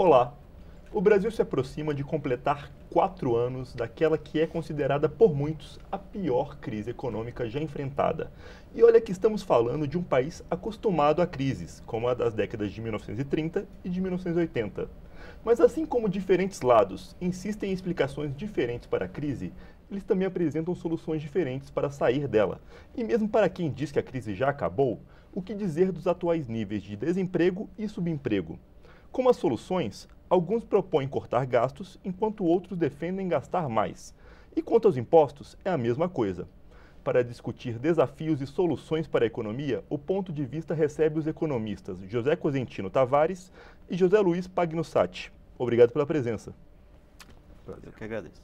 Olá! O Brasil se aproxima de completar 4 anos daquela que é considerada por muitos a pior crise econômica já enfrentada. E olha que estamos falando de um país acostumado a crises, como a das décadas de 1930 e de 1980. Mas assim como diferentes lados insistem em explicações diferentes para a crise, eles também apresentam soluções diferentes para sair dela. E mesmo para quem diz que a crise já acabou, o que dizer dos atuais níveis de desemprego e subemprego? Como as soluções, alguns propõem cortar gastos, enquanto outros defendem gastar mais. E quanto aos impostos, é a mesma coisa. Para discutir desafios e soluções para a economia, o ponto de vista recebe os economistas José Cosentino Tavares e José Luiz Pagnussati. Obrigado pela presença. Eu que agradeço.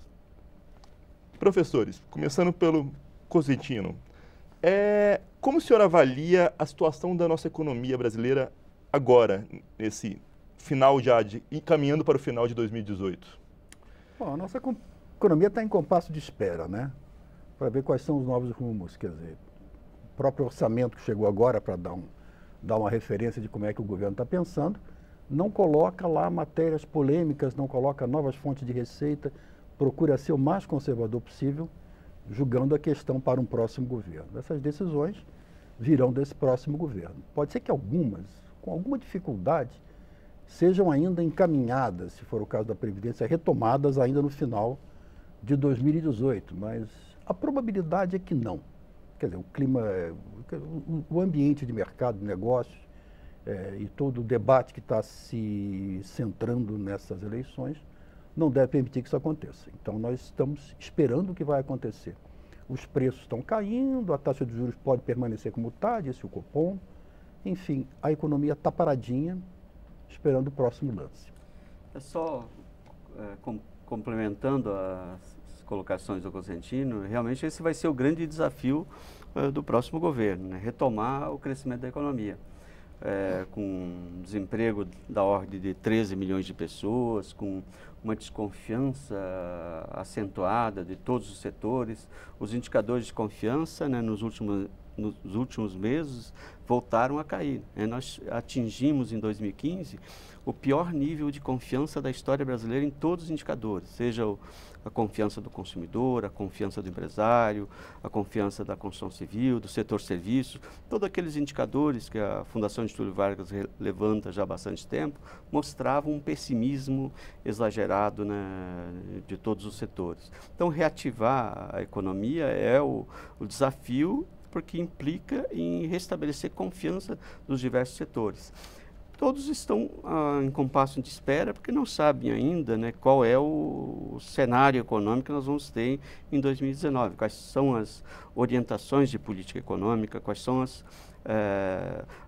Professores, começando pelo Cosentino, como o senhor avalia a situação da nossa economia brasileira agora, nesse final e caminhando para o final de 2018? Bom, a nossa economia está em compasso de espera, né? Para ver quais são os novos rumos. Quer dizer, o próprio orçamento que chegou agora para dar uma referência de como é que o governo está pensando, não coloca lá matérias polêmicas, não coloca novas fontes de receita, procura ser o mais conservador possível, julgando a questão para um próximo governo. Essas decisões virão desse próximo governo. Pode ser que algumas, com alguma dificuldade, sejam ainda encaminhadas, se for o caso da Previdência, retomadas ainda no final de 2018, mas a probabilidade é que não. Quer dizer, o clima, o ambiente de mercado, de negócios e todo o debate que está se centrando nessas eleições não deve permitir que isso aconteça. Então, nós estamos esperando o que vai acontecer. Os preços estão caindo, a taxa de juros pode permanecer como está, disse o Copom. Enfim, a economia está paradinha, esperando o próximo lance. Só complementando as colocações do Cosentino, realmente esse vai ser o grande desafio do próximo governo, né? Retomar o crescimento da economia. Com desemprego da ordem de 13 milhões de pessoas, com uma desconfiança acentuada de todos os setores. Os indicadores de confiança, né, nos últimos meses voltaram a cair. Nós atingimos em 2015 o pior nível de confiança da história brasileira em todos os indicadores, seja a confiança do consumidor, a confiança do empresário, a confiança da construção civil, do setor serviços, todos aqueles indicadores que a Fundação Getúlio Vargas levanta já há bastante tempo, mostravam um pessimismo exagerado, né, de todos os setores. Então, reativar a economia é o desafio, porque implica em restabelecer confiança dos diversos setores. Todos estão em compasso de espera, porque não sabem ainda, né, qual é o cenário econômico que nós vamos ter em 2019, quais são as orientações de política econômica, quais são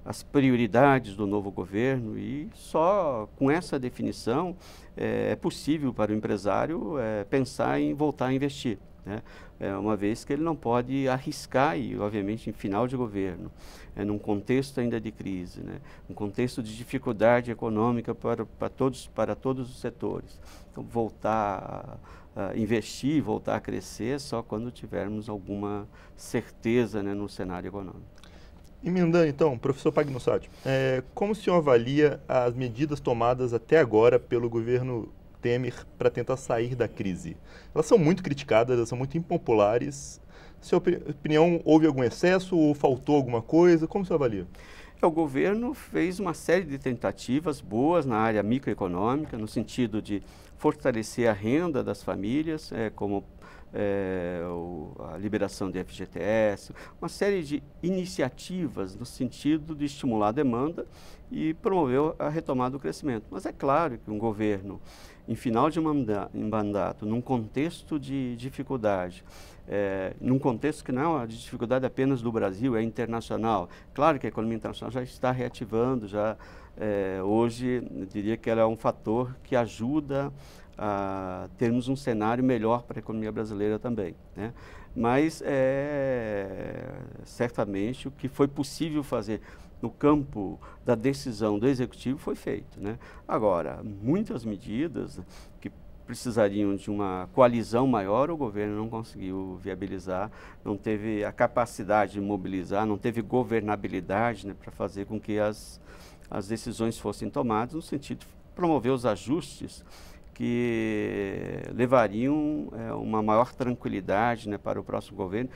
as prioridades do novo governo, e só com essa definição é possível para o empresário pensar em voltar a investir, né? Uma vez que ele não pode arriscar, e obviamente em final de governo, num contexto ainda de crise, né? Um contexto de dificuldade econômica para todos os setores. Então, voltar a investir, voltar a crescer só quando tivermos alguma certeza, né, no cenário econômico. Emendando então, professor Pagnussati, como o senhor avalia as medidas tomadas até agora pelo governo Temer para tentar sair da crise? Elas são muito criticadas, elas são muito impopulares. Sua opinião, houve algum excesso ou faltou alguma coisa? Como você avalia? O governo fez uma série de tentativas boas na área microeconômica, no sentido de fortalecer a renda das famílias, como a liberação de FGTS, uma série de iniciativas no sentido de estimular a demanda e promover a retomada do crescimento. Mas é claro que um governo em final de mandato, num contexto de dificuldade, num contexto que não é uma dificuldade apenas do Brasil, é internacional. Claro que a economia internacional já está reativando, hoje eu diria que ela é um fator que ajuda a termos um cenário melhor para a economia brasileira também, né? Mas certamente o que foi possível fazer no campo da decisão do Executivo foi feito, né? Agora, muitas medidas que precisariam de uma coalizão maior, o governo não conseguiu viabilizar, não teve a capacidade de mobilizar, não teve governabilidade, né, para fazer com que as decisões fossem tomadas no sentido promover os ajustes que levariam uma maior tranquilidade, né, para o próximo governo,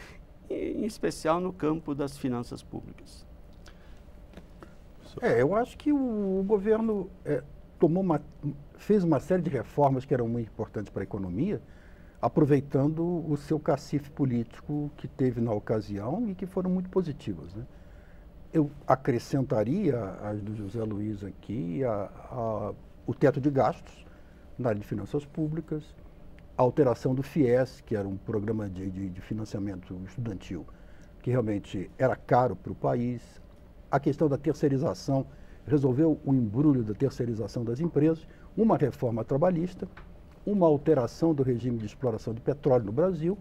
em especial no campo das finanças públicas. Eu acho que o governo fez uma série de reformas que eram muito importantes para a economia, aproveitando o seu cacife político que teve na ocasião e que foram muito positivas, né? Eu acrescentaria as do José Luiz aqui, o teto de gastos na área de finanças públicas, a alteração do FIES, que era um programa de financiamento estudantil, que realmente era caro para o país, a questão da terceirização, resolveu o embrulho da terceirização das empresas, uma reforma trabalhista, uma alteração do regime de exploração de petróleo no Brasil,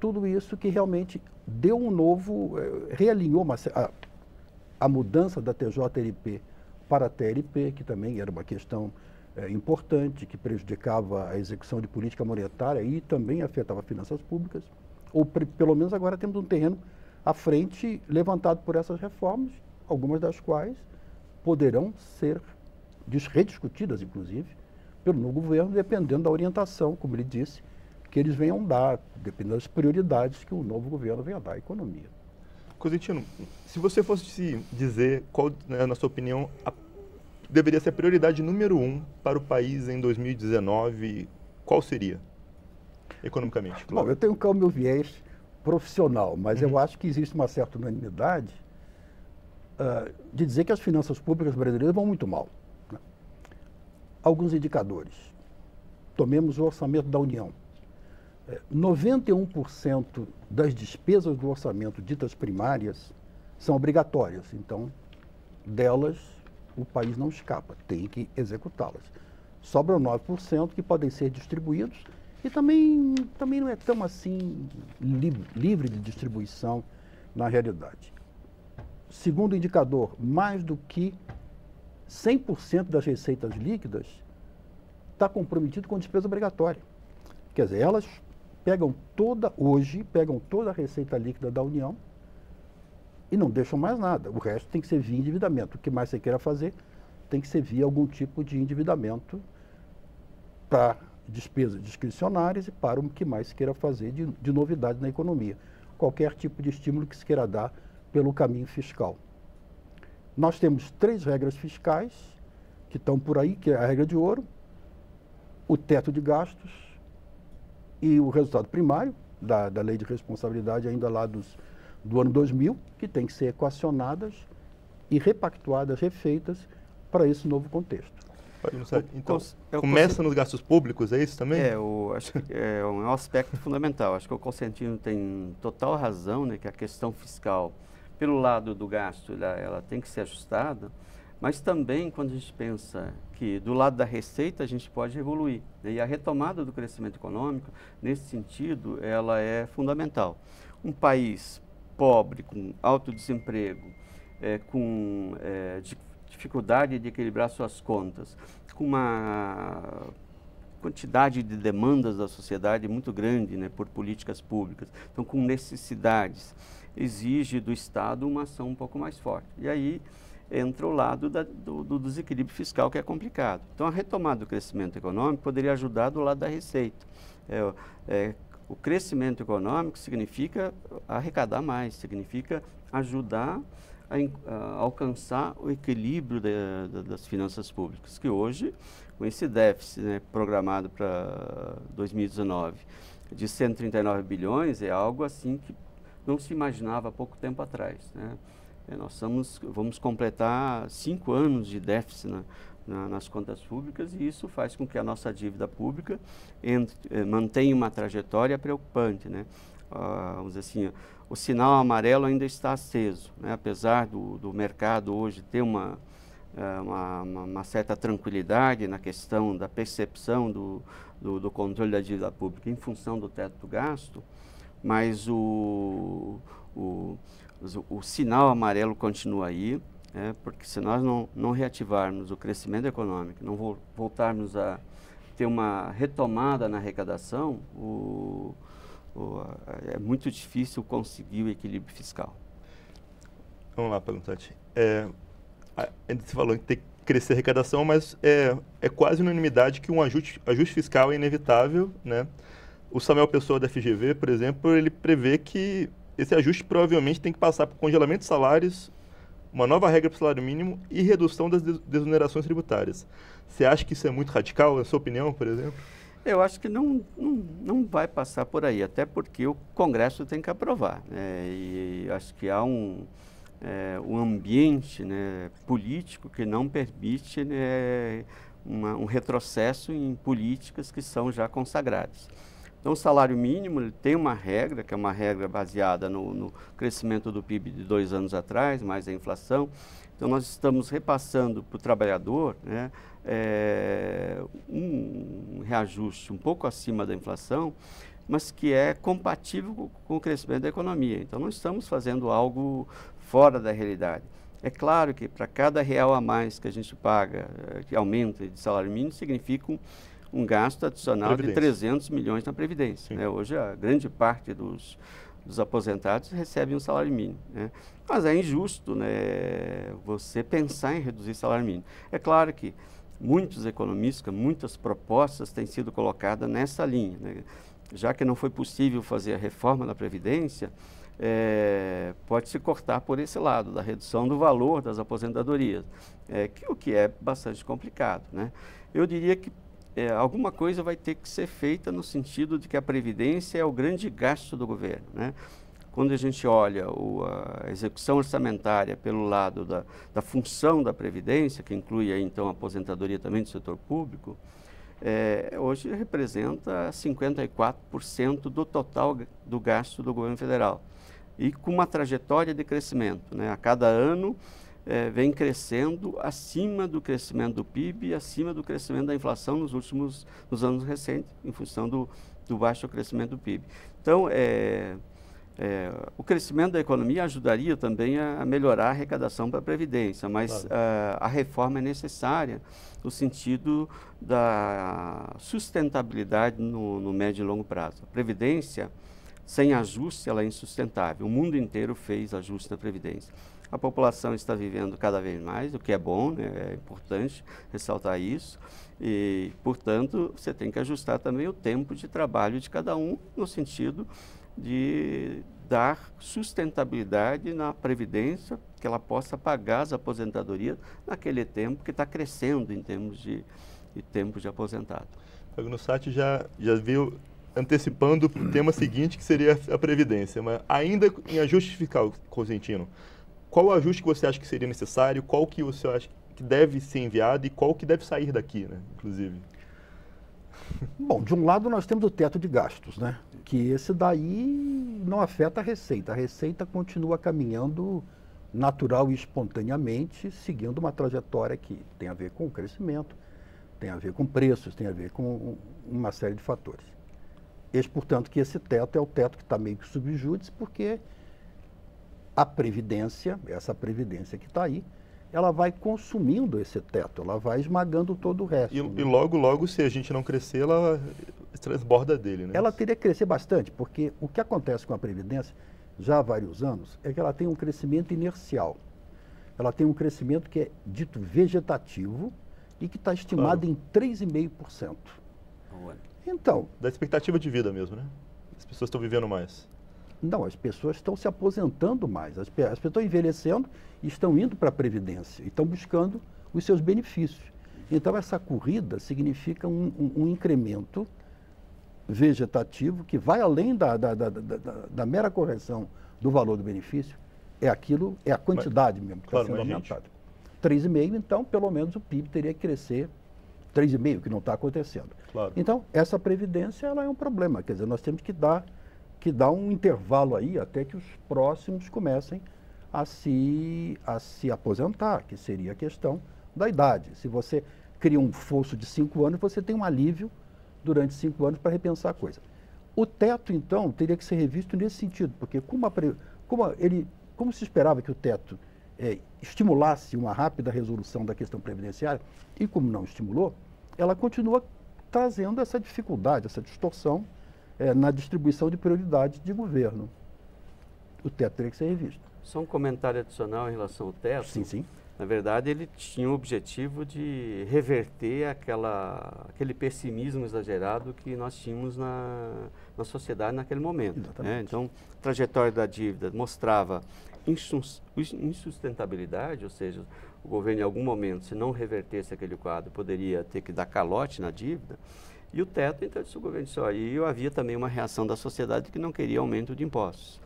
tudo isso que realmente deu um novo, realinhou a mudança da TJLP para a TLP, que também era uma questão importante, que prejudicava a execução de política monetária e também afetava finanças públicas, ou pelo menos agora temos um terreno à frente levantado por essas reformas, algumas das quais poderão ser rediscutidas, inclusive, pelo novo governo, dependendo da orientação, como ele disse, que eles venham dar, dependendo das prioridades que o novo governo venha dar à economia. Cosentino, se você fosse dizer qual, né, na sua opinião, deveria ser a prioridade número 1 para o país em 2019, qual seria, economicamente? Claro. Bom, eu tenho cá o meu viés profissional, mas eu acho que existe uma certa unanimidade de dizer que as finanças públicas brasileiras vão muito mal, né? Alguns indicadores. Tomemos o orçamento da União. 91% das despesas do orçamento ditas primárias são obrigatórias, então delas o país não escapa, tem que executá-las. Sobram 9% que podem ser distribuídos e também não é tão assim livre de distribuição na realidade. Segundo indicador, mais do que 100% das receitas líquidas está comprometido com despesa obrigatória. Quer dizer, elas pegam toda a receita líquida da União e não deixam mais nada. O resto tem que ser via endividamento. O que mais você queira fazer tem que ser via algum tipo de endividamento para despesas discricionárias e para o que mais se queira fazer de novidade na economia. Qualquer tipo de estímulo que se queira dar pelo caminho fiscal. Nós temos 3 regras fiscais que estão por aí, que é a regra de ouro, o teto de gastos e o resultado primário da lei de responsabilidade ainda lá do ano 2000, que tem que ser equacionadas e repactuadas, refeitas para esse novo contexto. Então, começa nos gastos públicos, é isso também? Acho que é um aspecto fundamental. Acho que o Cosentino tem total razão, né, que a questão fiscal, pelo lado do gasto, ela tem que ser ajustada, mas também quando a gente pensa que do lado da receita a gente pode evoluir, né, e a retomada do crescimento econômico, nesse sentido, ela é fundamental. Um país pobre, com alto desemprego, com dificuldade de equilibrar suas contas, com uma quantidade de demandas da sociedade muito grande, né, por políticas públicas, então com necessidades, exige do Estado uma ação um pouco mais forte. E aí entra o lado do desequilíbrio fiscal, que é complicado. Então a retomada do crescimento econômico poderia ajudar do lado da receita. O crescimento econômico significa arrecadar mais, significa ajudar a alcançar o equilíbrio das finanças públicas, que hoje, com esse déficit, né, programado para 2019 de 139 bilhões, é algo assim que não se imaginava há pouco tempo atrás, né? Nós vamos completar 5 anos de déficit nas contas públicas e isso faz com que a nossa dívida pública mantenha uma trajetória preocupante, né? Vamos dizer assim, o sinal amarelo ainda está aceso, né? Apesar do mercado hoje ter uma certa tranquilidade na questão da percepção do controle da dívida pública em função do teto do gasto, mas o sinal amarelo continua aí, porque se nós não reativarmos o crescimento econômico, não voltarmos a ter uma retomada na arrecadação, é muito difícil conseguir o equilíbrio fiscal. Vamos lá, Palantati. Você falou que crescer a arrecadação, mas é quase unanimidade que um ajuste fiscal é inevitável, né? O Samuel Pessoa da FGV, por exemplo, ele prevê que esse ajuste provavelmente tem que passar por congelamento de salários, uma nova regra para o salário mínimo e redução das desonerações tributárias. Você acha que isso é muito radical, na sua opinião, por exemplo? Eu acho que não vai passar por aí, até porque o Congresso tem que aprovar, né? E acho que há um ambiente, né, político que não permite, né, um retrocesso em políticas que são já consagradas. Então, o salário mínimo ele tem uma regra, que é uma regra baseada no crescimento do PIB de 2 anos atrás, mais a inflação. Então, nós estamos repassando para o trabalhador, né, um reajuste um pouco acima da inflação, mas que é compatível com o crescimento da economia. Então, não estamos fazendo algo fora da realidade. É claro que para cada real a mais que a gente paga, que aumenta de salário mínimo, significa um gasto adicional de 300 milhões na Previdência, né? Hoje, a grande parte dos aposentados recebe um salário mínimo, né? Mas é injusto, né, você pensar em reduzir salário mínimo. É claro que muitos economistas, muitas propostas têm sido colocadas nessa linha, né? Já que não foi possível fazer a reforma da Previdência, pode-se cortar por esse lado, da redução do valor das aposentadorias, o que é bastante complicado, né? Eu diria que alguma coisa vai ter que ser feita no sentido de que a Previdência é o grande gasto do governo, né? Quando a gente olha a execução orçamentária pelo lado da função da Previdência, que inclui aí, então, a aposentadoria também do setor público, hoje representa 54% do total do gasto do governo federal. E com uma trajetória de crescimento, né? A cada ano vem crescendo acima do crescimento do PIB e acima do crescimento da inflação nos anos recentes, em função do baixo crescimento do PIB. Então, o crescimento da economia ajudaria também a melhorar a arrecadação para a Previdência, mas claro, a reforma é necessária no sentido da sustentabilidade no médio e longo prazo. A Previdência, sem ajuste, ela é insustentável. O mundo inteiro fez ajuste na Previdência. A população está vivendo cada vez mais, o que é bom, né? É importante ressaltar isso. E, portanto, você tem que ajustar também o tempo de trabalho de cada um, no sentido de dar sustentabilidade na Previdência, que ela possa pagar as aposentadorias naquele tempo que está crescendo em termos de tempo de aposentado. O Nussati já viu antecipando o tema seguinte, que seria a Previdência, mas ainda em ajuste fiscal, Cosentino, qual o ajuste que você acha que seria necessário, qual que você acha que deve ser enviado e qual que deve sair daqui, né, inclusive? Bom, de um lado nós temos o teto de gastos, né? Que esse daí não afeta a receita continua caminhando natural e espontaneamente, seguindo uma trajetória que tem a ver com o crescimento, tem a ver com preços, tem a ver com uma série de fatores. Portanto, que esse teto é o teto que está meio que sub judice, porque a Previdência, essa Previdência que está aí, ela vai consumindo esse teto, ela vai esmagando todo o resto. E logo, se a gente não crescer, ela transborda dele, né? Ela teria que crescer bastante, porque o que acontece com a Previdência, já há vários anos, é que ela tem um crescimento inercial. Ela tem um crescimento que é dito vegetativo e que está estimado em 3,5%. Então... Da expectativa de vida mesmo, né? As pessoas estão vivendo mais. Não, as pessoas estão se aposentando mais, as pessoas estão envelhecendo e estão indo para a Previdência, e estão buscando os seus benefícios. Então, essa corrida significa um incremento vegetativo que vai além da mera correção do valor do benefício, é a quantidade mesmo que está sendo aumentada. 3,5%, então, pelo menos o PIB teria que crescer 3,5%, que não está acontecendo. Claro. Então, essa Previdência ela é um problema, quer dizer, nós temos que dar um intervalo aí até que os próximos comecem a se aposentar, que seria a questão da idade. Se você cria um fosso de 5 anos, você tem um alívio durante 5 anos para repensar a coisa. O teto, então, teria que ser revisto nesse sentido, porque como se esperava que o teto estimulasse uma rápida resolução da questão previdenciária, e como não estimulou, ela continua trazendo essa dificuldade, essa distorção na distribuição de prioridades de governo. O teto teria que ser revisto. Só um comentário adicional em relação ao teto. Sim, sim. Na verdade, ele tinha o objetivo de reverter aquele pessimismo exagerado que nós tínhamos na sociedade naquele momento. Né? Então, a trajetória da dívida mostrava insustentabilidade, ou seja, o governo em algum momento, se não revertesse aquele quadro, poderia ter que dar calote na dívida. E o teto, então, disse o governo disse, e havia também uma reação da sociedade que não queria aumento de impostos.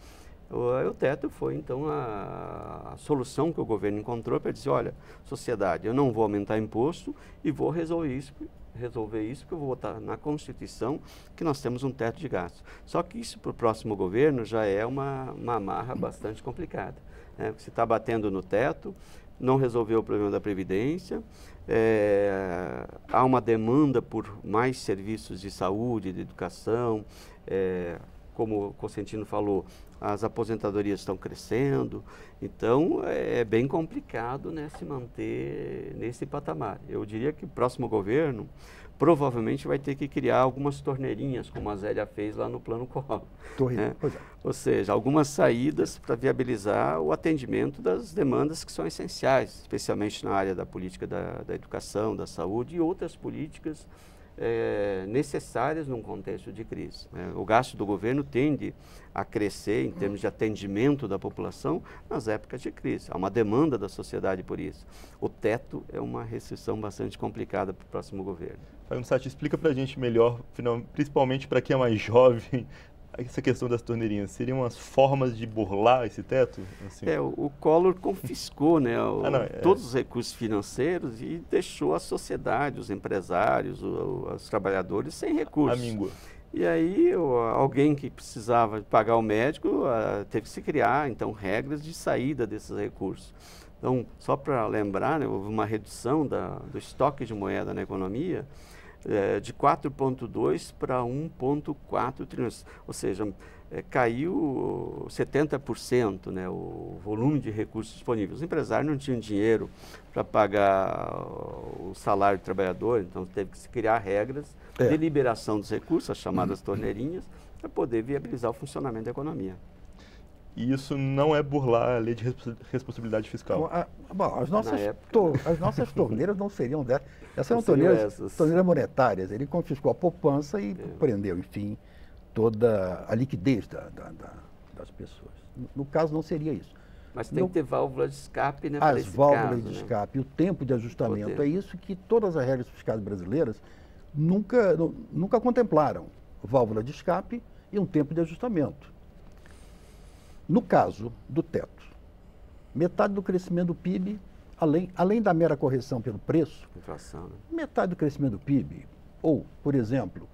O teto foi, então, a solução que o governo encontrou para dizer, olha, sociedade, eu não vou aumentar imposto e vou resolver isso porque eu vou botar na Constituição que nós temos um teto de gastos. Só que isso para o próximo governo já é uma amarra bastante complicada. Né? Você está batendo no teto, não resolveu o problema da Previdência, há uma demanda por mais serviços de saúde, de educação, como o Cosentino falou, as aposentadorias estão crescendo, então é bem complicado, né, se manter nesse patamar. Eu diria que o próximo governo provavelmente vai ter que criar algumas torneirinhas, como a Zélia fez lá no Plano Collor. Né? Ou seja, algumas saídas para viabilizar o atendimento das demandas que são essenciais, especialmente na área da política da educação, da saúde e outras políticas necessárias num contexto de crise. Né? O gasto do governo tende a crescer em termos de atendimento da população nas épocas de crise. Há uma demanda da sociedade por isso. O teto é uma restrição bastante complicada para o próximo governo. Fábio Mussatti, explica para a gente melhor, principalmente para quem é mais jovem, essa questão das torneirinhas. Seriam as formas de burlar esse teto? Assim? O Collor confiscou, né, todos os recursos financeiros e deixou a sociedade, os empresários, os trabalhadores sem recursos. Amíngua. E aí alguém que precisava pagar o médico teve que se criar, então, regras de saída desses recursos. Então, só para lembrar, né, houve uma redução do estoque de moeda na economia de 4,2 para 1,4 trilhões, ou seja, caiu 70%, né, o volume de recursos disponíveis. Os empresários não tinham dinheiro para pagar o salário do trabalhador, então teve que se criar regras de liberação dos recursos, as chamadas torneirinhas, para poder viabilizar o funcionamento da economia. E isso não é burlar a lei de responsabilidade fiscal? Bom, as nossas torneiras não seriam dessas. Essas são torneiras monetárias. Ele confiscou a poupança e prendeu, enfim, toda a liquidez das pessoas. No caso, não seria isso. Mas tem que ter válvula de escape, né? As válvulas de escape, o tempo de ajustamento. É isso que todas as regras fiscais brasileiras nunca contemplaram. Válvula de escape e um tempo de ajustamento. No caso do teto, metade do crescimento do PIB, além da mera correção pelo preço, inflação, né? Metade do crescimento do PIB, ou, por exemplo,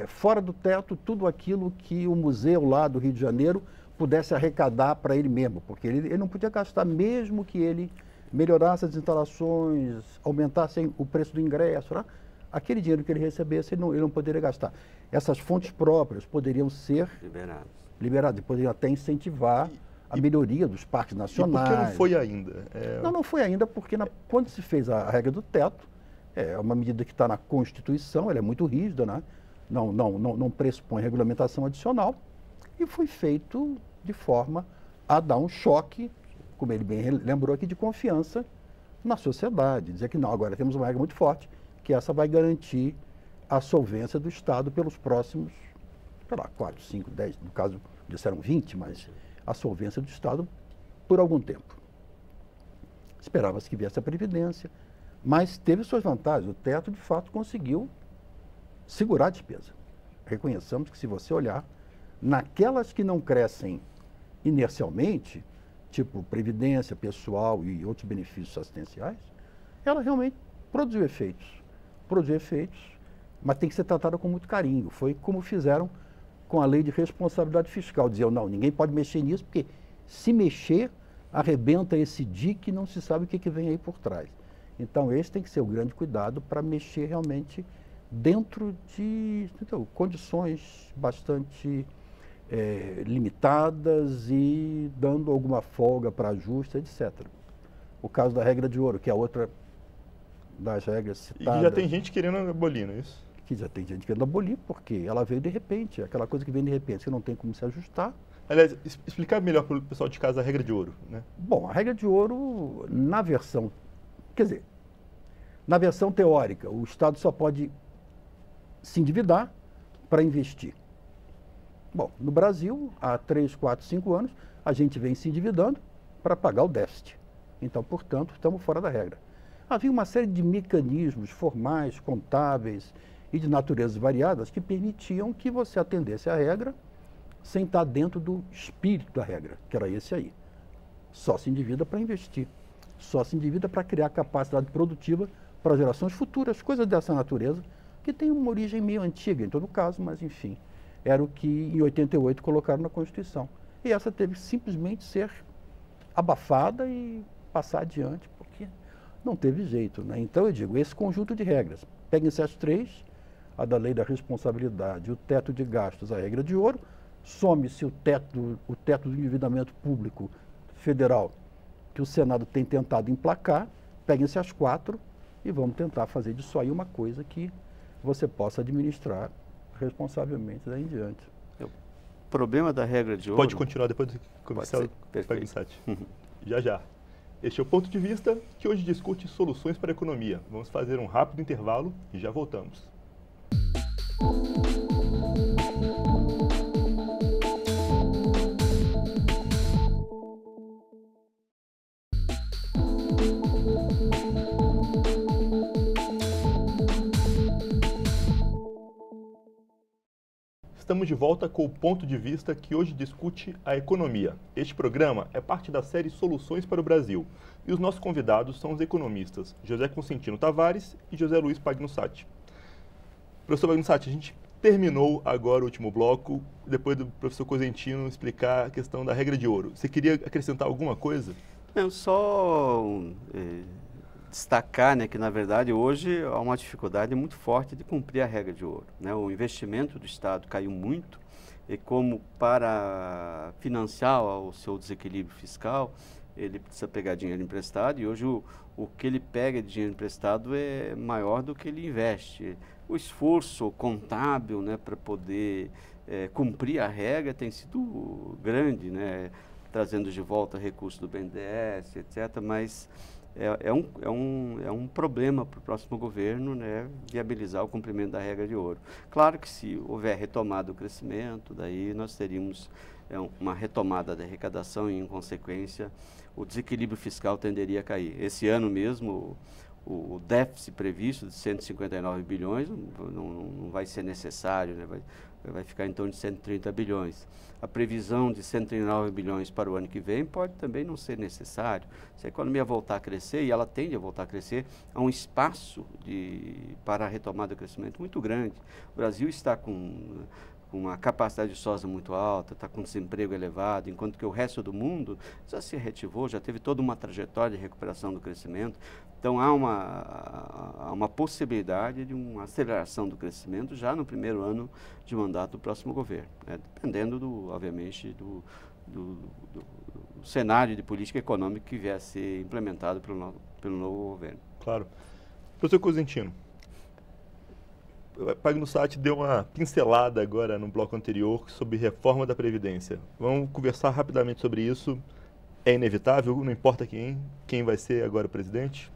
fora do teto, tudo aquilo que o museu lá do Rio de Janeiro pudesse arrecadar para ele mesmo, porque ele não podia gastar, mesmo que ele melhorasse as instalações, aumentasse o preço do ingresso, né? Aquele dinheiro que ele recebesse, ele não poderia gastar. Essas fontes próprias poderiam ser liberadas, poderiam até incentivar a melhoria dos parques nacionais. E por que não foi ainda? Não foi ainda porque quando se fez a regra do teto, é uma medida que está na Constituição, ela é muito rígida, né? Não pressupõe regulamentação adicional, e foi feito de forma a dar um choque, como ele bem lembrou aqui, de confiança na sociedade. Dizer que não, agora temos uma regra muito forte, que essa vai garantir a solvência do Estado pelos próximos, sei lá, 4, 5, 10, no caso disseram 20, mas a solvência do Estado por algum tempo. Esperava-se que viesse a Previdência, mas teve suas vantagens. O teto, de fato, conseguiu segurar a despesa. Reconheçamos que, se você olhar, naquelas que não crescem inercialmente, tipo Previdência, pessoal e outros benefícios assistenciais, ela realmente produziu efeitos, mas tem que ser tratada com muito carinho. Foi como fizeram com a lei de responsabilidade fiscal. Diziam, não, ninguém pode mexer nisso, porque se mexer, arrebenta esse dique e não se sabe o que vem aí por trás. Então, esse tem que ser o grande cuidado para mexer realmente dentro de condições bastante limitadas e dando alguma folga para ajuste, etc. O caso da regra de ouro, que é outra das regras citadas. E já tem gente querendo abolir, não é isso? Que já tem gente querendo abolir, porque ela veio de repente, aquela coisa que vem de repente, você não tem como se ajustar, Aliás, explicar melhor para o pessoal de casa a regra de ouro, né? Bom, a regra de ouro, na versão, quer dizer, na versão teórica, o Estado só pode se endividar para investir. Bom, no Brasil, há 3, 4, 5 anos, a gente vem se endividando para pagar o déficit. Então, portanto, estamos fora da regra. Havia uma série de mecanismos formais, contábeis e de naturezas variadas que permitiam que você atendesse à regra sem estar dentro do espírito da regra, que era esse aí. Só se endivida para investir. Só se endivida para criar capacidade produtiva para gerações futuras, coisas dessa natureza, que tem uma origem meio antiga em todo caso, mas enfim, era o que em 88 colocaram na Constituição. E essa teve que simplesmente ser abafada e passar adiante, porque não teve jeito, né? Então eu digo, esse conjunto de regras, peguem-se as três, a da lei da responsabilidade, o teto de gastos, a regra de ouro, some-se o teto do endividamento público federal, que o Senado tem tentado emplacar, peguem-se as 4 e vamos tentar fazer disso aí uma coisa que você possa administrar responsavelmente daí em diante. O problema da regra de ouro... Pode continuar depois do comercial. Perfeito. Já, já. Este é o Ponto de Vista, que hoje discute soluções para a economia. Vamos fazer um rápido intervalo e já voltamos. Estamos de volta com o Ponto de Vista, que hoje discute a economia. Este programa é parte da série Soluções para o Brasil. E os nossos convidados são os economistas José Consentino Tavares e José Luiz Pagnussati. Professor Pagnussati, a gente terminou agora o último bloco, depois do professor Consentino explicar a questão da regra de ouro. Você queria acrescentar alguma coisa? Não, só destacar, né, que, na verdade, hoje há uma dificuldade muito forte de cumprir a regra de ouro, né? O investimento do Estado caiu muito e, como para financiar o seu desequilíbrio fiscal, ele precisa pegar dinheiro emprestado e hoje o que ele pega de dinheiro emprestado é maior do que ele investe. O esforço contábil, né, para poder cumprir a regra tem sido grande, né, trazendo de volta recursos do BNDES, etc., mas é um problema para o próximo governo, né, viabilizar o cumprimento da regra de ouro. Claro que se houver retomada do crescimento, daí nós teríamos uma retomada da arrecadação e, em consequência, o desequilíbrio fiscal tenderia a cair. Esse ano mesmo, o déficit previsto de 159 bilhões não vai ser necessário, né, vai ficar em torno de 130 bilhões. A previsão de 139 bilhões para o ano que vem pode também não ser necessário. Se a economia voltar a crescer, e ela tende a voltar a crescer, há um espaço para a retomada do crescimento muito grande. O Brasil está com uma capacidade de soja muito alta, está com desemprego elevado, enquanto que o resto do mundo já se reativou, já teve toda uma trajetória de recuperação do crescimento. Então, há uma possibilidade de uma aceleração do crescimento já no primeiro ano de mandato do próximo governo, né? Dependendo, obviamente, do cenário de política econômica que vier a ser implementado pelo novo governo. Claro. Professor Consentino, o Pagnussati deu uma pincelada agora no bloco anterior sobre reforma da Previdência. Vamos conversar rapidamente sobre isso. É inevitável, não importa quem vai ser agora o presidente?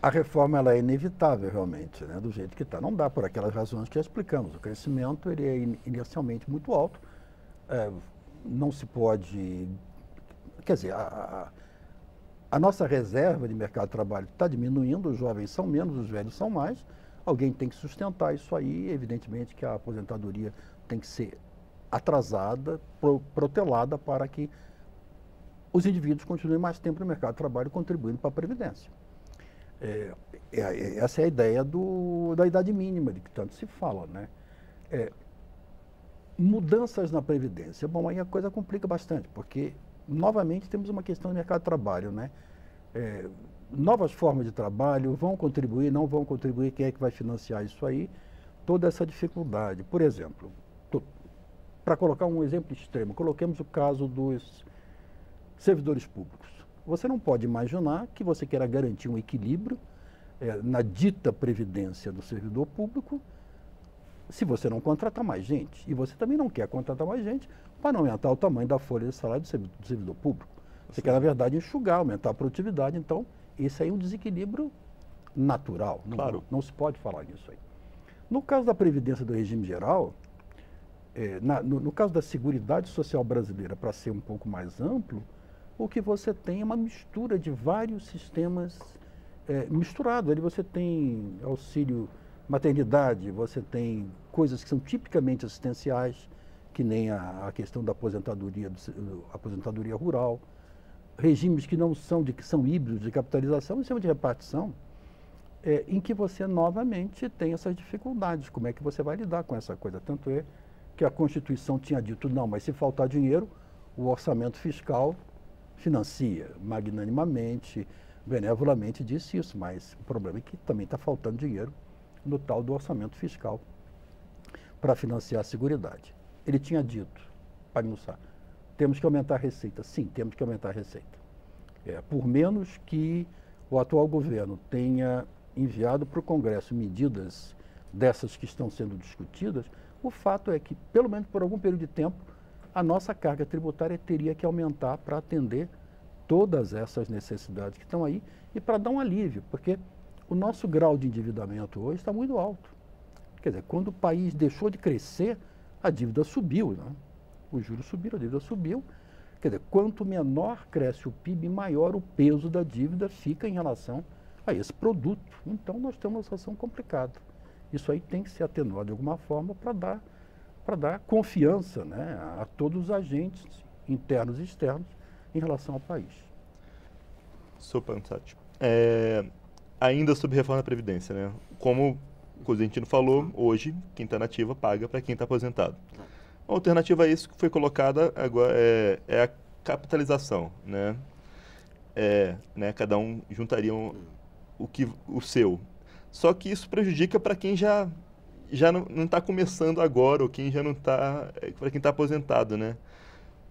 A reforma ela é inevitável realmente, né, do jeito que está. Não dá por aquelas razões que já explicamos. O crescimento ele é inicialmente muito alto, não se pode... Quer dizer, a nossa reserva de mercado de trabalho está diminuindo, os jovens são menos, os velhos são mais. Alguém tem que sustentar isso aí, evidentemente que a aposentadoria tem que ser atrasada, protelada para que os indivíduos continuem mais tempo no mercado de trabalho contribuindo para a Previdência. Essa é a ideia da idade mínima de que tanto se fala, né? Mudanças na Previdência. Bom, aí a coisa complica bastante, porque novamente temos uma questão do mercado de trabalho, né? Novas formas de trabalho, vão contribuir, não vão contribuir, quem é que vai financiar isso aí? Toda essa dificuldade. Por exemplo, para colocar um exemplo extremo, coloquemos o caso dos servidores públicos. Você não pode imaginar que você queira garantir um equilíbrio na dita previdência do servidor público se você não contratar mais gente, e você também não quer contratar mais gente para não aumentar o tamanho da folha de salário do servidor público. Você quer, na verdade, enxugar, aumentar a produtividade. Então, esse aí é um desequilíbrio natural. Claro. Não se pode falar nisso aí. No caso da Previdência do regime geral, no caso da Seguridade Social brasileira, para ser um pouco mais amplo, o que você tem é uma mistura de vários sistemas misturados. Ali você tem auxílio maternidade, você tem coisas que são tipicamente assistenciais, que nem a questão da aposentadoria rural, regimes que não são, que são híbridos de capitalização e sistema de repartição, em que você novamente tem essas dificuldades. Como é que você vai lidar com essa coisa? Tanto é que a Constituição tinha dito, não, mas se faltar dinheiro, o orçamento fiscal financia magnanimamente, benevolamente, disse isso, mas o problema é que também está faltando dinheiro no tal do orçamento fiscal para financiar a Seguridade. Ele tinha dito, para almoçar, temos que aumentar a receita. Sim, temos que aumentar a receita. Por menos que o atual governo tenha enviado para o Congresso medidas dessas que estão sendo discutidas, o fato é que, pelo menos por algum período de tempo, a nossa carga tributária teria que aumentar para atender todas essas necessidades que estão aí e para dar um alívio, porque o nosso grau de endividamento hoje está muito alto. Quer dizer, quando o país deixou de crescer, a dívida subiu, né? Os juros subiram, a dívida subiu. Quer dizer, quanto menor cresce o PIB, maior o peso da dívida fica em relação a esse produto. Então, nós temos uma situação complicada. Isso aí tem que ser atenuado de alguma forma para dar confiança, né, a todos os agentes internos e externos em relação ao país. Sr. Pansati, ainda sobre reforma da Previdência, né? Como o Cosentino falou, hoje, quem está na ativa paga para quem está aposentado. A alternativa a isso que foi colocada agora é a capitalização, né? Cada um juntaria o seu. Só que isso prejudica para quem já não está começando agora, ou quem já não está, para quem está aposentado, né?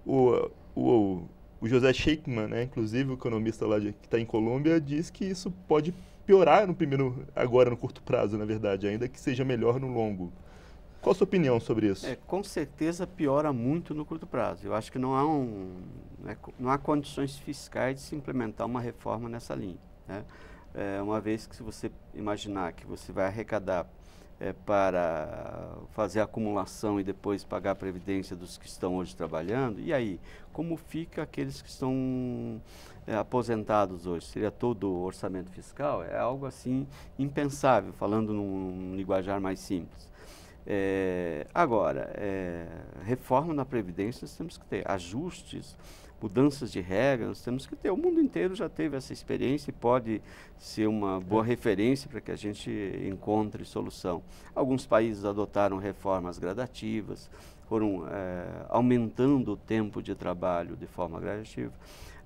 O José Sheikman, né, inclusive o economista lá que está em Colômbia, diz que isso pode piorar agora no curto prazo, na verdade, ainda que seja melhor no longo. Qual a sua opinião sobre isso? Com certeza piora muito no curto prazo. Eu acho que não há condições fiscais de se implementar uma reforma nessa linha, né? Uma vez que, se você imaginar que você vai arrecadar para fazer a acumulação e depois pagar a previdência dos que estão hoje trabalhando, e aí, como fica aqueles que estão aposentados hoje? Seria todo o orçamento fiscal? É algo assim impensável, falando num linguajar mais simples. Agora, reforma na Previdência nós temos que ter, ajustes, mudanças de regras, nós temos que ter. O mundo inteiro já teve essa experiência e pode ser uma boa referência para que a gente encontre solução. Alguns países adotaram reformas gradativas, foram aumentando o tempo de trabalho de forma gradativa.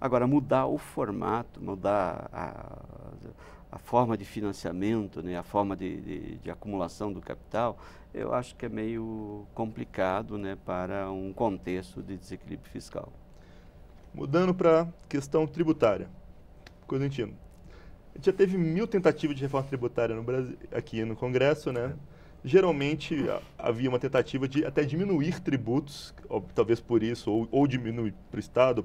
Agora, mudar o formato, mudar a forma de financiamento, né, a forma de acumulação do capital, eu acho que é meio complicado, né, para um contexto de desequilíbrio fiscal. Mudando para a questão tributária. Cosentino, a gente já teve 1000 tentativas de reforma tributária no Brasil, aqui no Congresso, né? Geralmente havia uma tentativa de até diminuir tributos, talvez por isso, ou diminuir para o Estado,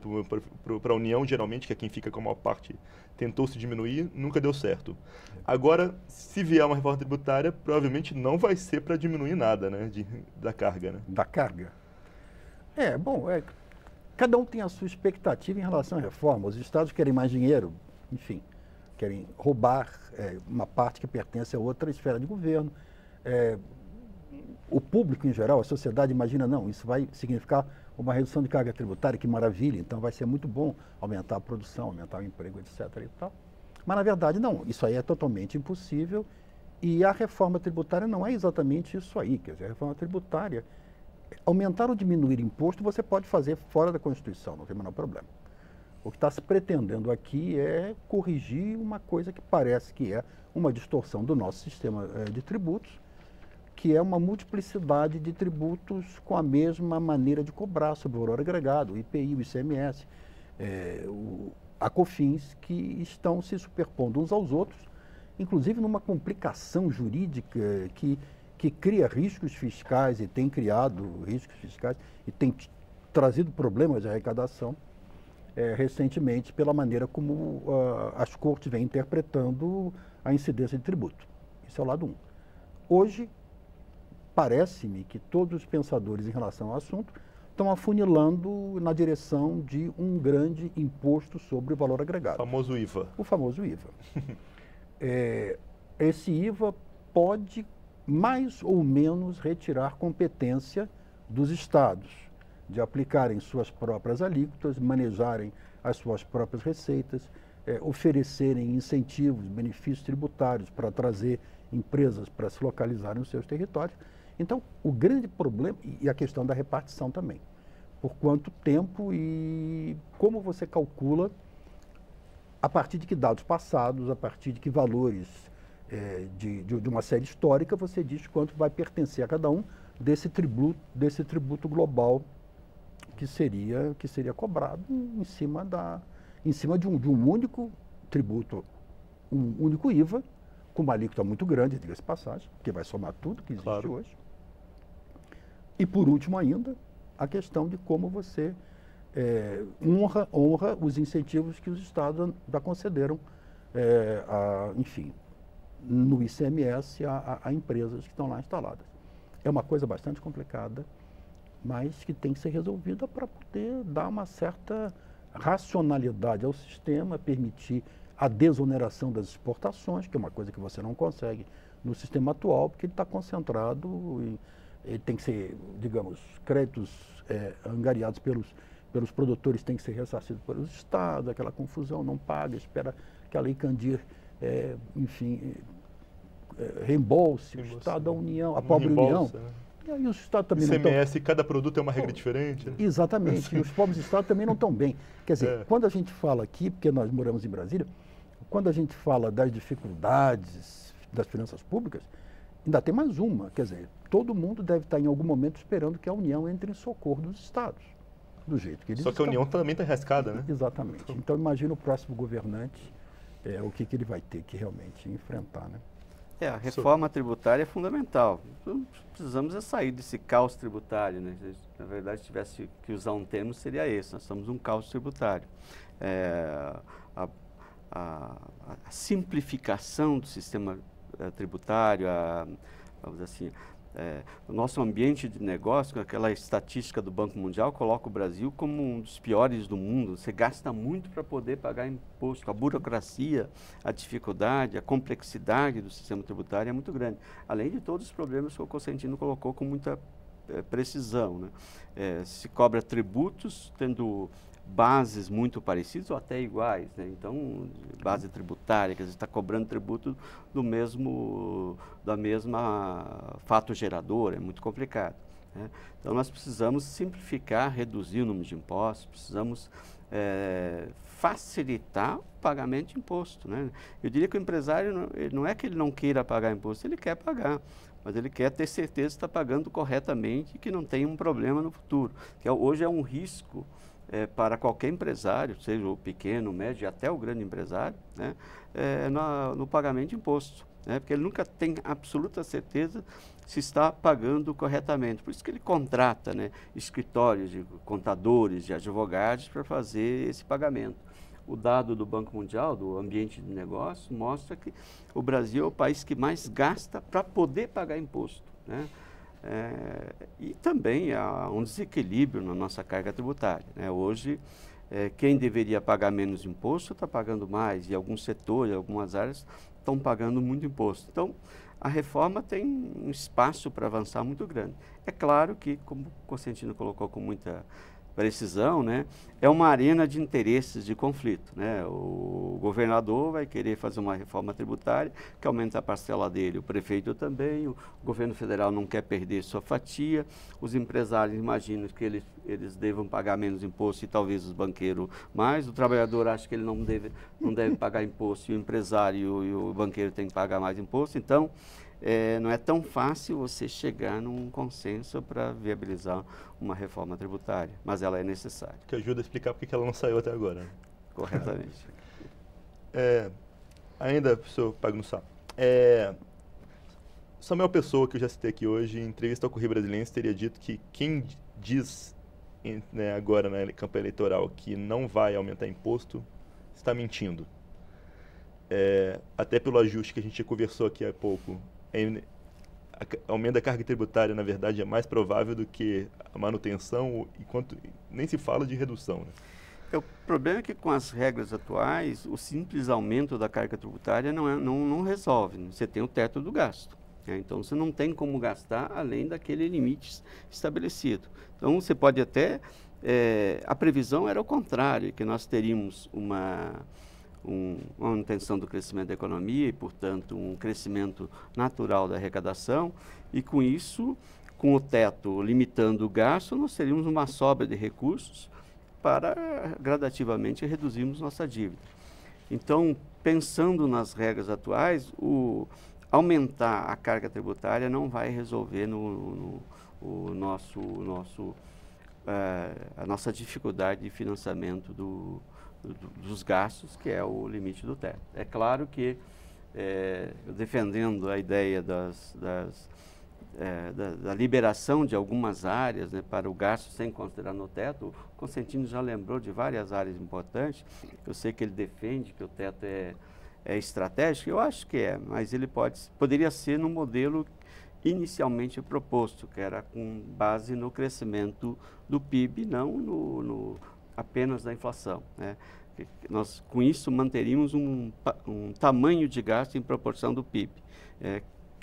para a União, geralmente, que é quem fica com a maior parte, tentou se diminuir, nunca deu certo. Agora, se vier uma reforma tributária, provavelmente não vai ser para diminuir nada, né, da carga, né? Da carga? Cada um tem a sua expectativa em relação à reforma. Os estados querem mais dinheiro, enfim, querem roubar uma parte que pertence a outra esfera de governo. O público em geral, a sociedade imagina, não, isso vai significar uma redução de carga tributária, que maravilha, então vai ser muito bom aumentar a produção, aumentar o emprego, etc. e tal. Mas, na verdade, não, isso aí é totalmente impossível e a reforma tributária não é exatamente isso aí. Quer dizer, a reforma tributária, aumentar ou diminuir imposto você pode fazer fora da Constituição, não tem o menor problema. O que está se pretendendo aqui é corrigir uma coisa que parece que é uma distorção do nosso sistema de tributos, que é uma multiplicidade de tributos com a mesma maneira de cobrar sobre o valor agregado, o IPI, o ICMS, a COFINS, que estão se superpondo uns aos outros, inclusive numa complicação jurídica que que cria riscos fiscais e tem criado riscos fiscais e tem trazido problemas de arrecadação recentemente pela maneira como as cortes vêm interpretando a incidência de tributo. Isso é o lado 1. Hoje, parece-me que todos os pensadores em relação ao assunto estão afunilando na direção de um grande imposto sobre o valor agregado. O famoso IVA. O famoso IVA. Esse IVA pode mais ou menos retirar competência dos estados de aplicarem suas próprias alíquotas, manejarem as suas próprias receitas, oferecerem incentivos, benefícios tributários para trazer empresas para se localizarem nos seus territórios. Então, o grande problema, e a questão da repartição também, por quanto tempo e como você calcula, a partir de que dados passados, a partir de que valores de uma série histórica, você diz quanto vai pertencer a cada um desse tributo global que seria cobrado em cima de um único tributo, um único IVA, com uma alíquota muito grande, diga-se passagem, que vai somar tudo que existe hoje. E, por último ainda, a questão de como você honra os incentivos que os estados já concederam, enfim, no ICMS a empresas que estão lá instaladas. É uma coisa bastante complicada, mas que tem que ser resolvida para poder dar uma certa racionalidade ao sistema, permitir a desoneração das exportações, que é uma coisa que você não consegue no sistema atual, porque ele está concentrado, ele tem que ser, digamos, créditos angariados pelos produtores têm que ser ressarcidos pelos estados, aquela confusão, não paga, espera que a Lei Candir, enfim, reembolse, o Estado da União, a pobre União. Né? E aí os estados também ICMS, cada produto é uma regra diferente. Né? Exatamente, e os pobres estados também não estão bem. Quer dizer, quando a gente fala aqui, porque nós moramos em Brasília, quando a gente fala das dificuldades das finanças públicas, ainda tem mais uma, quer dizer, todo mundo deve estar em algum momento esperando que a União entre em socorro dos estados, do jeito que eles estão. Só que a União também está enrascada, né? Exatamente. Então imagina o próximo governante, o que ele vai ter que realmente enfrentar, né? A reforma tributária é fundamental. Precisamos sair desse caos tributário, né? Na verdade, se tivesse que usar um termo, seria esse. Nós estamos num caos tributário. A simplificação do sistema tributário, vamos dizer assim, o nosso ambiente de negócio, aquela estatística do Banco Mundial, coloca o Brasil como um dos piores do mundo. Você gasta muito para poder pagar imposto. A burocracia, a dificuldade, a complexidade do sistema tributário é muito grande. Além de todos os problemas que o Cosentino colocou com muita precisão, né? Se cobra tributos tendo bases muito parecidas ou até iguais, né? Então, base tributária, quer dizer, está cobrando tributo da mesma fato gerador, é muito complicado, né? Então, nós precisamos simplificar, reduzir o número de impostos, precisamos facilitar o pagamento de imposto, né? Eu diria que o empresário, não é que ele não queira pagar imposto, ele quer pagar, mas ele quer ter certeza que está pagando corretamente e que não tem um problema no futuro, que hoje é um risco para qualquer empresário, seja o pequeno, o médio e até o grande empresário, né, no pagamento de imposto, né, porque ele nunca tem absoluta certeza se está pagando corretamente. Por isso que ele contrata, né, escritórios de contadores, de advogados para fazer esse pagamento. O dado do Banco Mundial, do ambiente de negócio, mostra que o Brasil é o país que mais gasta para poder pagar imposto, né? E também há um desequilíbrio na nossa carga tributária, né? Hoje, quem deveria pagar menos imposto está pagando mais, e alguns setores, algumas áreas estão pagando muito imposto. Então, a reforma tem um espaço para avançar muito grande. É claro que, como o Cosentino colocou com muita precisão, né, é uma arena de interesses, de conflito, né? O governador vai querer fazer uma reforma tributária que aumenta a parcela dele, o prefeito também, o governo federal não quer perder sua fatia, os empresários imaginam que eles devam pagar menos imposto e talvez os banqueiros mais, o trabalhador acha que ele não deve pagar imposto e o empresário e o banqueiro tem que pagar mais imposto. Então, não é tão fácil você chegar num consenso para viabilizar uma reforma tributária, mas ela é necessária. Que ajuda a explicar por que ela não saiu até agora. Né? Corretamente. Ainda, professor Pagnussá, Samuel Pessoa, que eu já citei aqui hoje, em entrevista ao Correio Brasiliense, teria dito que quem diz né, agora na campanha eleitoral que não vai aumentar imposto está mentindo. Até pelo ajuste que a gente conversou aqui há pouco, aumento da carga tributária, na verdade, é mais provável do que a manutenção, enquanto nem se fala de redução. Né? O problema é que com as regras atuais, o simples aumento da carga tributária não resolve. Né? Você tem o teto do gasto. Né? Então, você não tem como gastar além daquele limite estabelecido. Então, você pode até... a previsão era o contrário, que nós teríamos uma manutenção do crescimento da economia e, portanto, um crescimento natural da arrecadação, e com isso, com o teto limitando o gasto, nós teríamos uma sobra de recursos para gradativamente reduzirmos nossa dívida. Então, pensando nas regras atuais, aumentar a carga tributária não vai resolver a nossa dificuldade de financiamento dos gastos, que é o limite do teto. É claro que, defendendo a ideia da liberação de algumas áreas, né, para o gasto sem considerar no teto, o Consentino já lembrou de várias áreas importantes. Eu sei que ele defende que o teto é estratégico, eu acho que mas ele poderia ser no modelo inicialmente proposto, que era com base no crescimento do PIB, não apenas da inflação. Né? Nós, com isso, manteríamos um tamanho de gasto em proporção do PIB.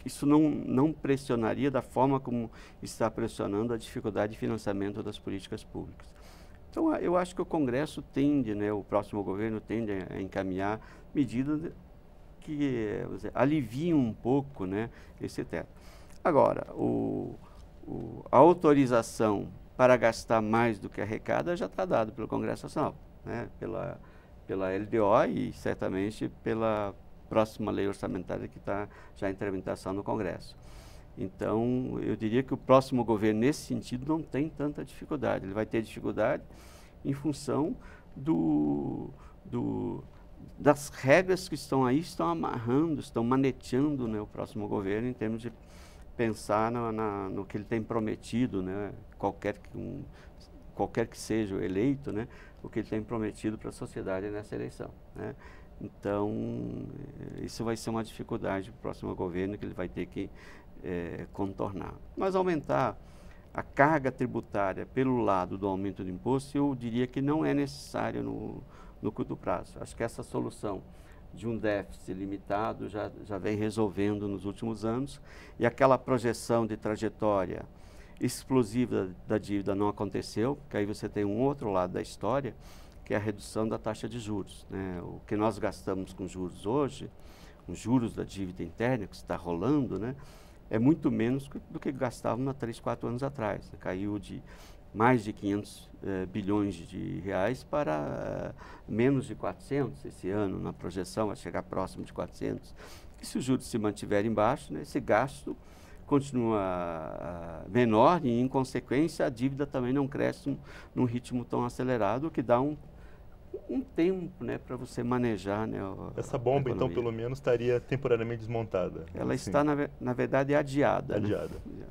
Isso não pressionaria da forma como está pressionando a dificuldade de financiamento das políticas públicas. Então, eu acho que o Congresso tende, né, o próximo governo tende a encaminhar medidas que aliviam um pouco, né, esse teto. Agora, a autorização para gastar mais do que arrecada já está dada pelo Congresso Nacional, né, pela LDO e certamente pela próxima lei orçamentária que está já em tramitação no Congresso. Então, eu diria que o próximo governo, nesse sentido, não tem tanta dificuldade. Ele vai ter dificuldade em função das regras que estão aí, estão amarrando, estão maneteando, né, o próximo governo em termos de pensar no que ele tem prometido, né, qualquer que seja o eleito, né, o que ele tem prometido para a sociedade nessa eleição. Né. Então, isso vai ser uma dificuldade para o próximo governo que ele vai ter que contornar. Mas aumentar a carga tributária pelo lado do aumento do imposto, eu diria que não é necessário no curto prazo. Acho que essa solução de um déficit limitado já vem resolvendo nos últimos anos, e aquela projeção de trajetória explosiva da dívida não aconteceu, porque aí você tem um outro lado da história, que é a redução da taxa de juros. Né? O que nós gastamos com juros hoje, os juros da dívida interna que está rolando, né, é muito menos do que gastávamos há 3, 4 anos atrás. Caiu de mais de 500 bilhões de reais para menos de 400 esse ano, na projeção vai chegar próximo de 400. E se os juros se mantiverem baixos, né, esse gasto continua menor e, em consequência, a dívida também não cresce num ritmo tão acelerado, o que dá um tempo, né, para você manejar, né, essa bomba, então, pelo menos, estaria temporariamente desmontada. Ela está, na verdade, adiada. Adiada. Né?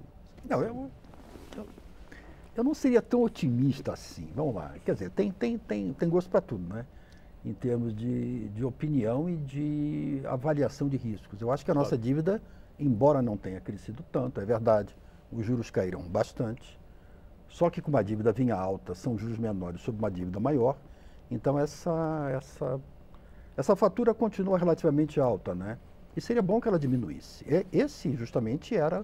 Não, eu não seria tão otimista assim. Vamos lá. Quer dizer, tem gosto para tudo, né? Em termos de opinião e de avaliação de riscos. Eu acho que a nossa dívida, embora não tenha crescido tanto, é verdade, os juros caíram bastante, só que com uma dívida vinha alta, são juros menores sobre uma dívida maior, então essa fatura continua relativamente alta, né? E seria bom que ela diminuísse. Esse justamente era,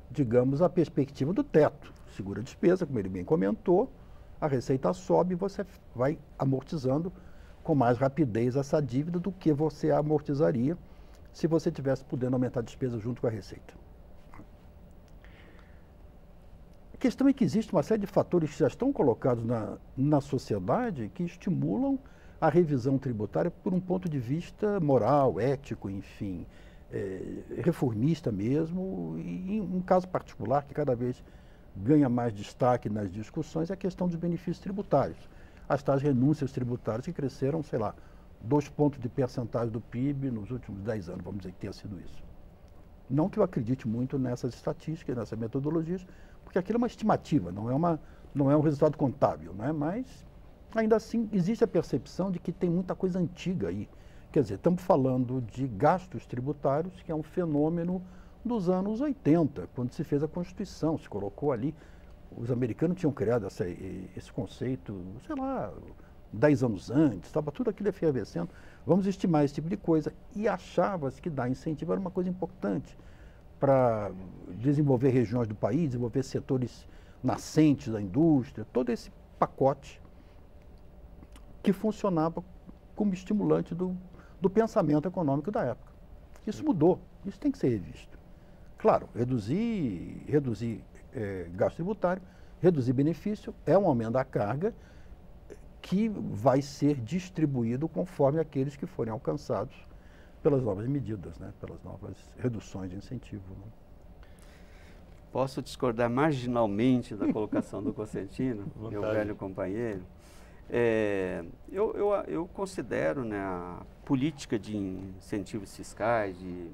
digamos, a perspectiva do teto. Segura a despesa, como ele bem comentou, a receita sobe e você vai amortizando com mais rapidez essa dívida do que você amortizaria se você tivesse podendo aumentar a despesa junto com a receita. A questão é que existe uma série de fatores que já estão colocados na sociedade que estimulam a revisão tributária por um ponto de vista moral, ético, enfim, reformista mesmo, e um caso particular que cada vez ganha mais destaque nas discussões é a questão dos benefícios tributários. As tais renúncias tributárias que cresceram, sei lá, 2 pontos de percentagem do PIB nos últimos 10 anos, vamos dizer que tenha sido isso. Não que eu acredite muito nessas estatísticas, nessas metodologias, porque aquilo é uma estimativa, não é um resultado contábil, né? Mas, ainda assim, existe a percepção de que tem muita coisa antiga aí. Quer dizer, estamos falando de gastos tributários, que é um fenômeno dos anos 80, quando se fez a Constituição, se colocou ali. Os americanos tinham criado esse conceito, sei lá, 10 anos antes, estava tudo aquilo efervescendo. Vamos estimar esse tipo de coisa. E achava-se que dar incentivo era uma coisa importante para desenvolver regiões do país, desenvolver setores nascentes da indústria, todo esse pacote que funcionava como estimulante do pensamento econômico da época. Isso mudou, isso tem que ser revisto. Claro, reduzir gasto tributário, reduzir benefício é um aumento da carga que vai ser distribuído conforme aqueles que forem alcançados pelas novas medidas, né? Pelas novas reduções de incentivo. Né? Posso discordar marginalmente da colocação do Cosentino, meu velho companheiro. Eu considero, né, a política de incentivos fiscais, de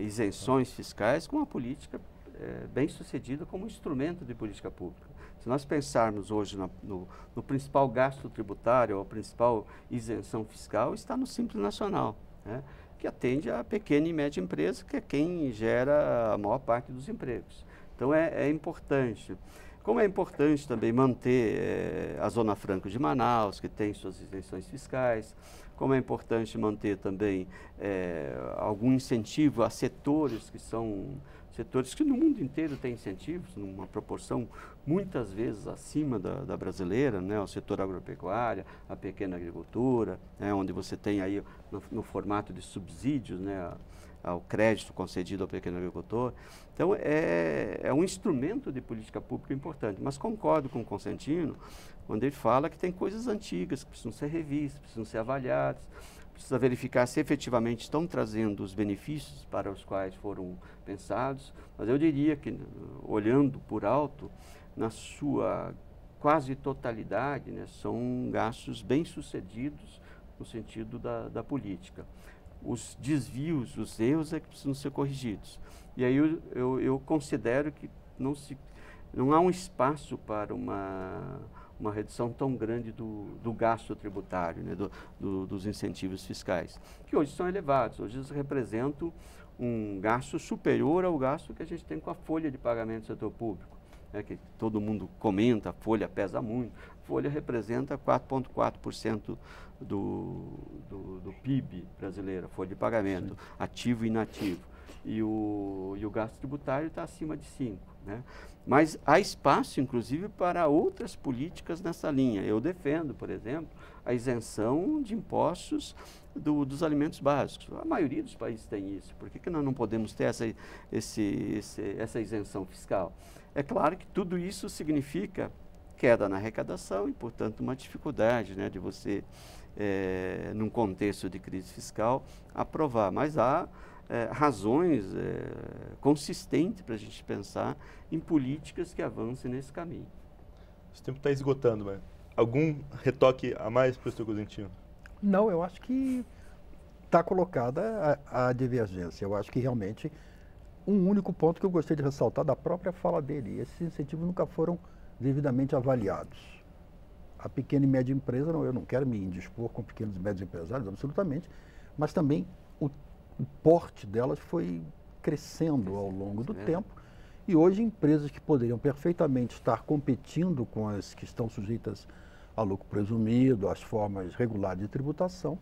isenções fiscais, como uma política bem sucedida como instrumento de política pública. Se nós pensarmos hoje no principal gasto tributário, ou a principal isenção fiscal, está no Simples Nacional, né, que atende a pequena e média empresa, que é quem gera a maior parte dos empregos. Então é importante. Como é importante também manter a Zona Franca de Manaus, que tem suas isenções fiscais, como é importante manter também algum incentivo a setores que são setores que no mundo inteiro têm incentivos, numa proporção muitas vezes acima da brasileira, né? O setor agropecuário, a pequena agricultura, né? Onde você tem aí no formato de subsídios, né? Ao crédito concedido ao pequeno agricultor. Então, é um instrumento de política pública importante, mas concordo com o Cosentino quando ele fala que tem coisas antigas que precisam ser revistas, precisam ser avaliadas, precisa verificar se efetivamente estão trazendo os benefícios para os quais foram pensados, mas eu diria que, olhando por alto, na sua quase totalidade, né, são gastos bem-sucedidos no sentido da política. Os desvios, os erros é que precisam ser corrigidos. E aí eu considero que não há um espaço para uma redução tão grande do gasto tributário, né, dos incentivos fiscais, que hoje são elevados. Hoje eles representam um gasto superior ao gasto que a gente tem com a folha de pagamento do setor público, né, que todo mundo comenta, a folha pesa muito. A folha representa 4,4% do PIB brasileiro, a folha de pagamento, sim, ativo e inativo. E o gasto tributário está acima de 5%. Né? Mas há espaço, inclusive, para outras políticas nessa linha. Eu defendo, por exemplo, a isenção de impostos dos alimentos básicos. A maioria dos países tem isso. Por que nós não podemos ter essa isenção fiscal? É claro que tudo isso significa queda na arrecadação e, portanto, uma dificuldade, né, de você, num contexto de crise fiscal, aprovar. Mas há razões consistentes para a gente pensar em políticas que avancem nesse caminho. Esse tempo está esgotando, mas algum retoque a mais, professor Cosentino? Não, eu acho que está colocada a divergência. Eu acho que realmente um único ponto que eu gostei de ressaltar da própria fala dele: esses incentivos nunca foram devidamente avaliados. A pequena e média empresa, eu não quero me indispor com pequenos e médios empresários, absolutamente, mas também o porte delas foi crescendo ao longo do tempo, e hoje empresas que poderiam perfeitamente estar competindo com as que estão sujeitas a lucro presumido, às formas regulares de tributação,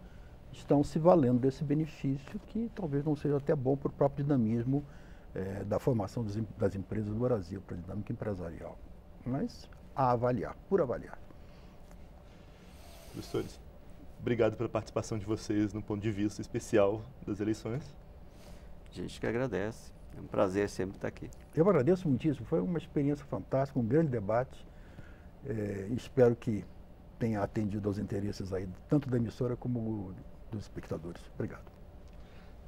estão se valendo desse benefício que talvez não seja até bom para o próprio dinamismo da formação das empresas do Brasil, para a dinâmica empresarial. Mas a avaliar, por avaliar. Professores, obrigado pela participação de vocês no ponto de vista especial das eleições. A gente que agradece. É um prazer sempre estar aqui. Eu agradeço muitíssimo. Foi uma experiência fantástica, um grande debate. Espero que tenha atendido aos interesses aí, tanto da emissora como dos espectadores. Obrigado.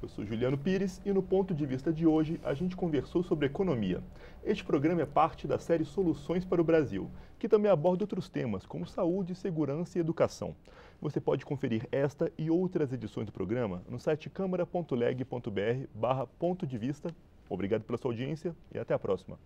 Eu sou Juliano Pires e no Ponto de Vista de hoje a gente conversou sobre economia. Este programa é parte da série Soluções para o Brasil, que também aborda outros temas como saúde, segurança e educação. Você pode conferir esta e outras edições do programa no site câmara.leg.br/ponto de vista. Obrigado pela sua audiência e até a próxima.